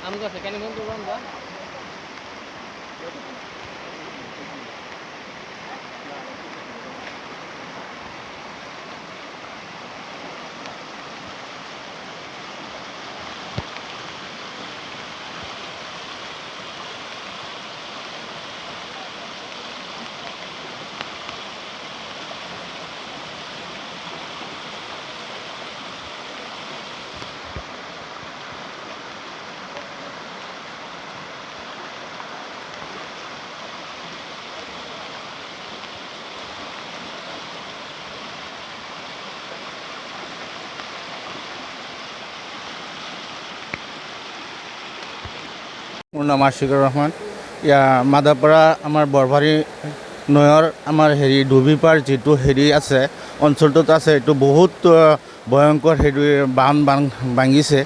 আম গাছে কেন বন্ধু আমৰা মোৰ নাম আশিকুৰ ৰহমান। মাদাপাৰা আমাৰ বৰভাৰী নৈৰ আমাৰ ডুবিপাৰ যিটো আছে অঞ্চলটোত আছে, এইটো বহুত ভয়ংকৰ বান ভাঙিছে।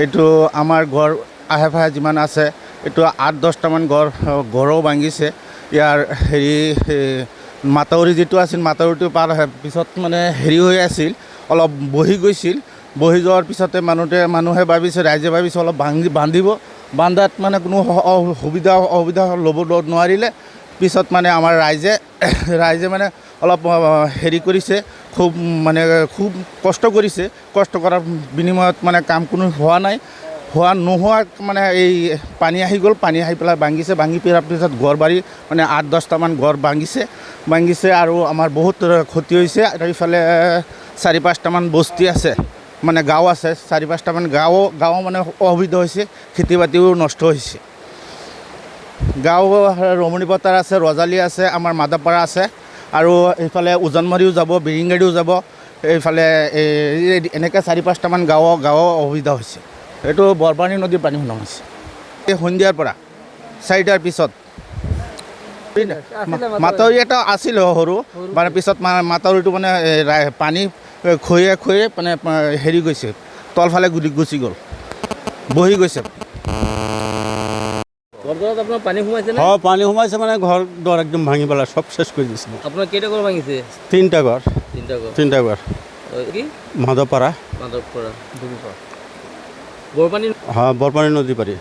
এইটো আমাৰ ঘৰ আশে পাশে যিমান আছে এইটো 8-10টামান ঘৰো ভাঙিছে। ইয়াৰ মাথাউৰি যিটো আছিল মাথাউৰিটো পাৰ পিছত মানে হৈ আছিল, অলপ বহি গৈছিল। বহি যোৱাৰ পিছতে মানুহে ভাবিছে, ৰাইজে ভাবিছে অলপ বান্ধিব, বান্ধাত মানে কোনো অসুবিধা ল'ব নোৱাৰিলে। পিছত মানে আমাৰ ৰাইজে মানে অলপ কৰিছে, খুব কষ্ট কৰিছে। কষ্ট কৰাৰ বিনিময়ত মানে কাম কোনো নোহোৱা মানে এই পানী আহি গ'ল। পানী আহি পেলাই ভাঙিছে। ভাঙি পেলাৰ পিছত ঘৰ বাৰী মানে 8-10টামান ঘৰ ভাঙিছে আৰু আমাৰ বহুত ক্ষতি হৈছে। আৰু এইফালে 4-5টামান বস্তি আছে, মানে গাঁও আছে, 4-5টামান গাঁও মানে অসুবিধা হৈছে। খেতি বাতিও নষ্ট হৈছে। গাঁও ৰমণী পথাৰ আছে, ৰজালি আছে, আমাৰ মাদাপাৰা আছে, আৰু এইফালে উজানমাৰীও যাব, বিৰিংগাড়ীও যাব। এইফালে এনেকৈ 4-5টামান গাঁও অসুবিধা হৈছে। এইটো বৰপানী নদীৰ পানী সোমাইছে এই সন্ধিয়াৰ পৰা 4টাৰ পিছত। মাথাউৰি এটা আছিল সৰু, মানে পিছত মাথাউৰিটো মানে পানী খয়ে মানে গৈছে, তলফালে গুচি গ'ল, বহি গৈছে। আপোনাৰ পানী সোমাইছে নে? পানী সোমাইছে মানে ঘৰ দুৱাৰ একদম ভাঙি পেলাই সব শেষ কৰি দিছে। আপোনাৰ কেইটা ঘৰ ভাঙিছে? 3টা ঘৰ। 3টা ঘৰ কি মাধৱপাৰা বৰপানী? বৰপানী নদী পাৰী।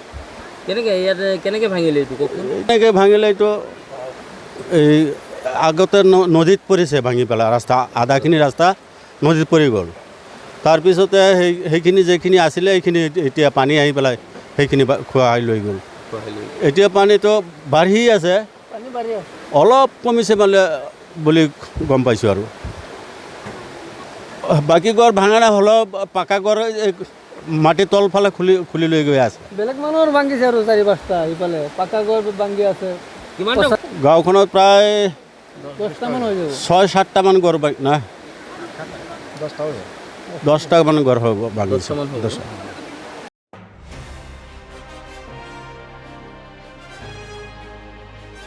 কেনেকৈ ভাঙিলে এইটো কওকচোন? এনেকৈ ভাঙিলে এইটো এই আগতে নদীত পৰিছে, ভাঙি পেলাই ৰাস্তা আধাখিনি ৰাস্তা নদীত পৰি গ'ল। তাৰপিছতে সেইখিনি যিখিনি আছিলে সেইখিনি এতিয়া পানী আহি পেলাই সেইখিনি খোৱাই লৈ গ'ল। এতিয়া পানীটো বাঢ়ি আছে, অলপ কমিছে মানে বুলি গম পাইছোঁ। আৰু বাকী ঘৰ ভাঙা নাই, হ'লেও পাকা ঘৰ মাটিৰ তলফালে খুলি লৈ গৈ আছে। বেলেগ মানুহৰ ভাঙিছে আৰু 4-5টা ইফালে পাকা ঘৰ ভাঙি আছে। গাঁওখনত প্ৰায় 10টামান হৈ যাব, 6-7টামান ঘৰ নাই, 10টামান ঘৰ হ'ব ভাঙিছে।